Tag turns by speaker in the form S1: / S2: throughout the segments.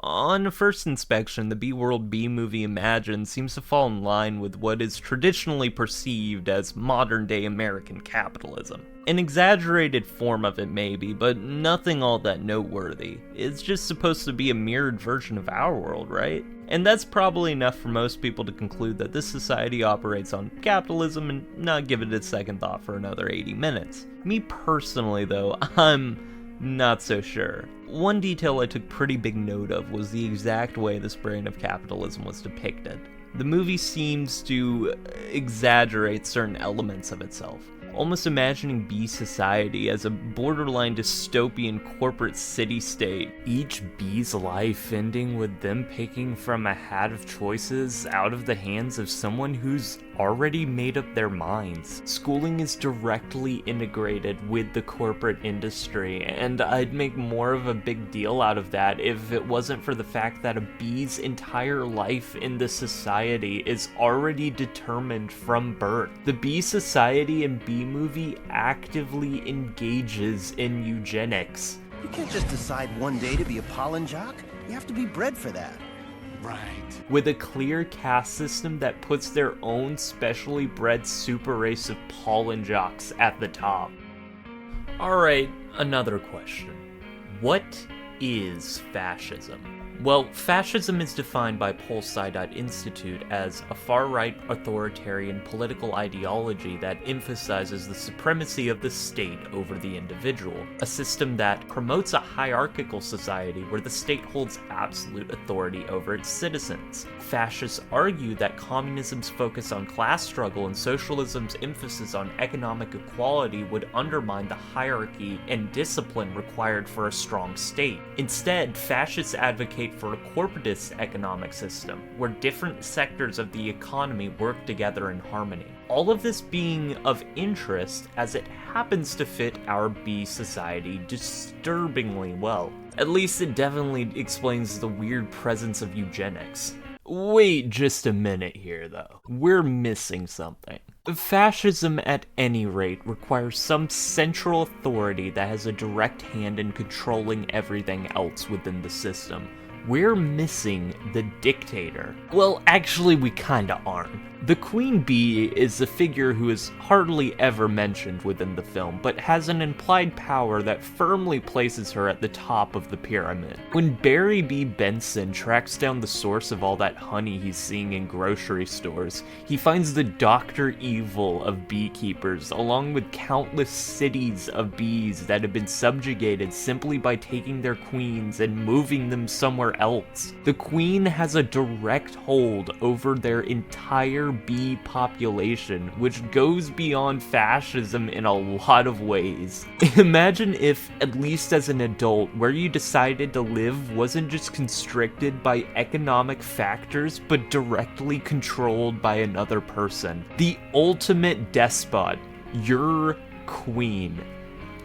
S1: On first inspection, the B-World B-movie Imagine seems to fall in line with what is traditionally perceived as modern-day American capitalism. An exaggerated form of it maybe, but nothing all that noteworthy. It's just supposed to be a mirrored version of our world, right? And that's probably enough for most people to conclude that this society operates on capitalism and not give it a second thought for another 80 minutes. Me personally though, I'm not so sure. One detail I took pretty big note of was the exact way this brand of capitalism was depicted. The movie seems to exaggerate certain elements of itself, almost imagining B society as a borderline dystopian corporate city-state. Each B's life ending with them picking from a hat of choices out of the hands of someone who's already made up their minds. Schooling is directly integrated with the corporate industry, and I'd make more of a big deal out of that if it wasn't for the fact that a B's entire life in the society is already determined from birth. The B society in B movie actively engages in eugenics.
S2: You can't just decide one day to be a pollen jock. You have to be bred for that.
S3: Right.
S1: With a clear caste system that puts their own specially bred super race of pollen jocks at the top. Alright, another question. What is fascism? Well, fascism is defined by Polsci.Institute as a far-right authoritarian political ideology that emphasizes the supremacy of the state over the individual, a system that promotes a hierarchical society where the state holds absolute authority over its citizens. Fascists argue that communism's focus on class struggle and socialism's emphasis on economic equality would undermine the hierarchy and discipline required for a strong state. Instead, fascists advocate for a corporatist economic system, where different sectors of the economy work together in harmony. All of this being of interest as it happens to fit our B society disturbingly well. At least it definitely explains the weird presence of eugenics. Wait just a minute here though. We're missing something. Fascism, at any rate, requires some central authority that has a direct hand in controlling everything else within the system. We're missing the dictator. Well, actually, we kinda aren't. The Queen Bee is a figure who is hardly ever mentioned within the film, but has an implied power that firmly places her at the top of the pyramid. When Barry B. Benson tracks down the source of all that honey he's seeing in grocery stores, he finds the Dr. Evil of beekeepers, along with countless cities of bees that have been subjugated simply by taking their queens and moving them somewhere else. The queen has a direct hold over their entire bee population, which goes beyond fascism in a lot of ways. Imagine if, at least as an adult, where you decided to live wasn't just constricted by economic factors, but directly controlled by another person. The ultimate despot, your queen.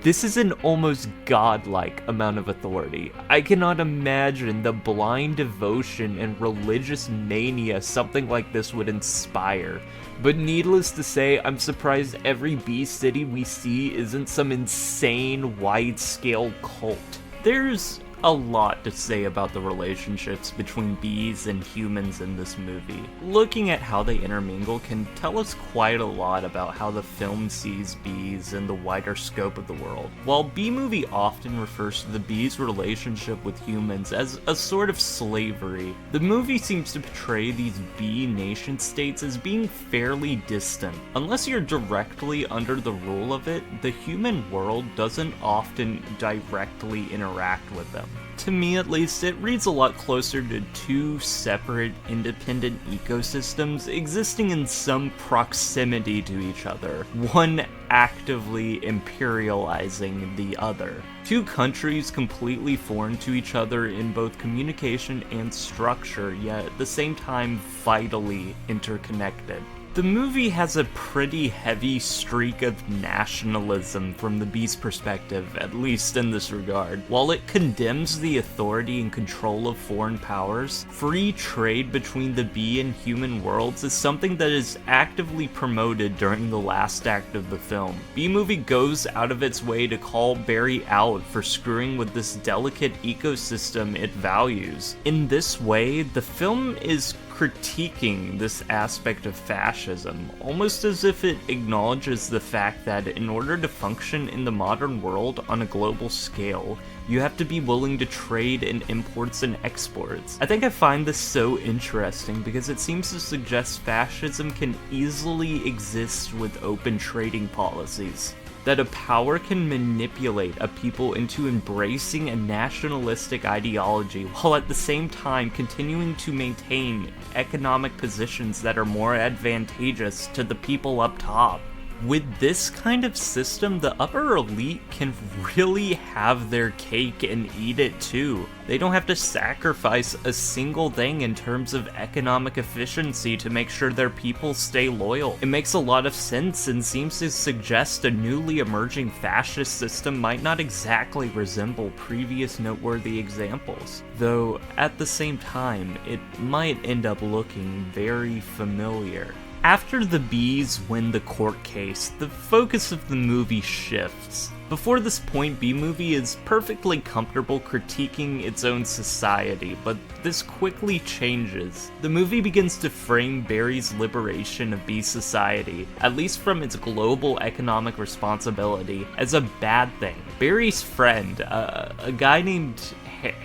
S1: This is an almost godlike amount of authority. I cannot imagine the blind devotion and religious mania something like this would inspire. But needless to say, I'm surprised every bee city we see isn't some insane wide-scale cult. There's a lot to say about the relationships between bees and humans in this movie. Looking at how they intermingle can tell us quite a lot about how the film sees bees in the wider scope of the world. While B-movie often refers to the bees' relationship with humans as a sort of slavery, the movie seems to portray these bee nation-states as being fairly distant. Unless you're directly under the rule of it, the human world doesn't often directly interact with them. To me at least, it reads a lot closer to two separate, independent ecosystems existing in some proximity to each other, one actively imperializing the other. Two countries completely foreign to each other in both communication and structure, yet at the same time vitally interconnected. The movie has a pretty heavy streak of nationalism from the Bee's perspective, at least in this regard. While it condemns the authority and control of foreign powers, free trade between the Bee and human worlds is something that is actively promoted during the last act of the film. B-Movie goes out of its way to call Barry out for screwing with this delicate ecosystem it values. In this way, the film is critiquing this aspect of fascism, almost as if it acknowledges the fact that in order to function in the modern world on a global scale, you have to be willing to trade in imports and exports. I think I find this so interesting because it seems to suggest fascism can easily exist with open trading policies. That a power can manipulate a people into embracing a nationalistic ideology while at the same time continuing to maintain economic positions that are more advantageous to the people up top. With this kind of system, the upper elite can really have their cake and eat it too. They don't have to sacrifice a single thing in terms of economic efficiency to make sure their people stay loyal. It makes a lot of sense and seems to suggest a newly emerging fascist system might not exactly resemble previous noteworthy examples, though at the same time, it might end up looking very familiar. After the Bees win the court case, the focus of the movie shifts. Before this point, B-Movie is perfectly comfortable critiquing its own society, but this quickly changes. The movie begins to frame Barry's liberation of Bee society, at least from its global economic responsibility, as a bad thing. Barry's friend, a guy named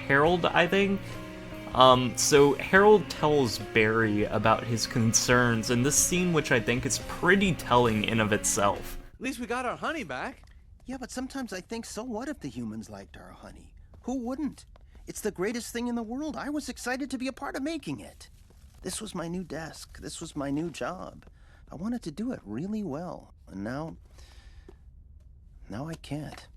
S1: Harold, I think? So Harold tells Barry about his concerns in this scene, which I think is pretty telling in of itself.
S3: At least we got our honey back.
S2: Yeah, but sometimes I think, so what if the humans liked our honey? Who wouldn't? It's the greatest thing in the world. I was excited to be a part of making it. This was my new desk. This was my new job. I wanted to do it really well. And now I can't.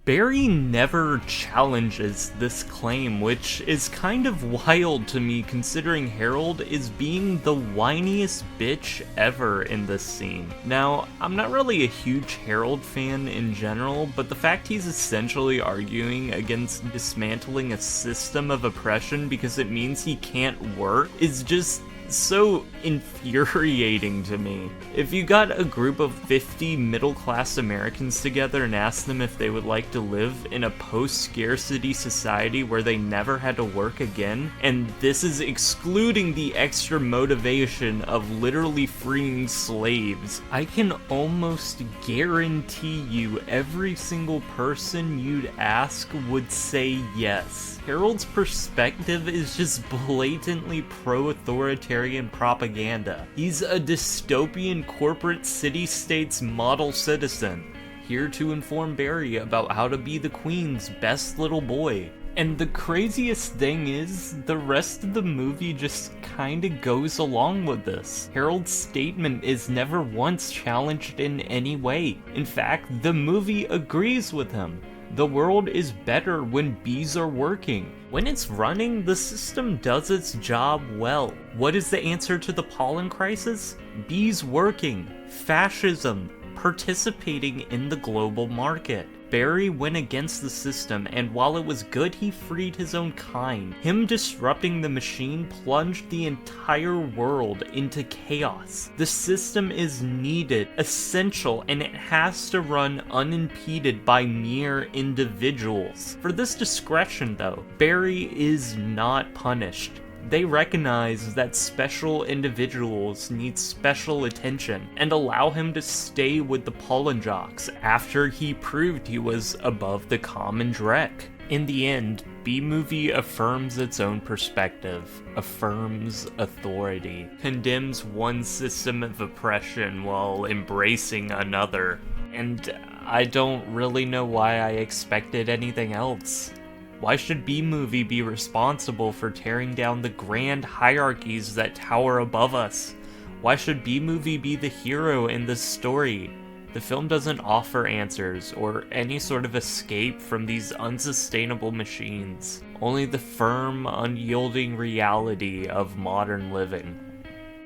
S1: Barry never challenges this claim, which is kind of wild to me considering Harold is being the whiniest bitch ever in this scene. Now, I'm not really a huge Harold fan in general, but the fact he's essentially arguing against dismantling a system of oppression because it means he can't work is just so infuriating to me. If you got a group of 50 middle-class Americans together and asked them if they would like to live in a post-scarcity society where they never had to work again, and this is excluding the extra motivation of literally freeing slaves, I can almost guarantee you every single person you'd ask would say yes. Harold's perspective is just blatantly pro-authoritarian propaganda. He's a dystopian corporate city-state's model citizen, here to inform Barry about how to be the Queen's best little boy. And the craziest thing is, the rest of the movie just kinda goes along with this. Harold's statement is never once challenged in any way. In fact, the movie agrees with him. The world is better when bees are working. When it's running, the system does its job well. What is the answer to the pollen crisis? Bees working, fascism, participating in the global market. Barry went against the system, and while it was good he freed his own kind, him disrupting the machine plunged the entire world into chaos. The system is needed, essential, and it has to run unimpeded by mere individuals. For this discretion, though, Barry is not punished. They recognize that special individuals need special attention and allow him to stay with the pollen jocks after he proved he was above the common dreck. In the end, B-Movie affirms its own perspective, affirms authority, condemns one system of oppression while embracing another, and I don't really know why I expected anything else. Why should B-Movie be responsible for tearing down the grand hierarchies that tower above us? Why should B-Movie be the hero in this story? The film doesn't offer answers or any sort of escape from these unsustainable machines, only the firm, unyielding reality of modern living.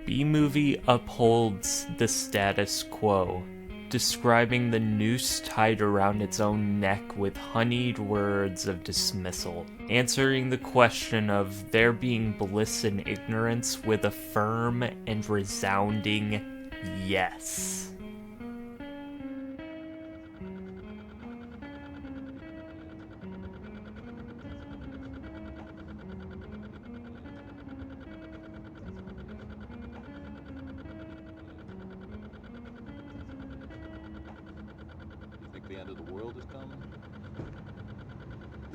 S1: B-movie upholds the status quo, describing the noose tied around its own neck with honeyed words of dismissal, answering the question of there being bliss in ignorance with a firm and resounding yes.
S4: You think the end of the world is coming?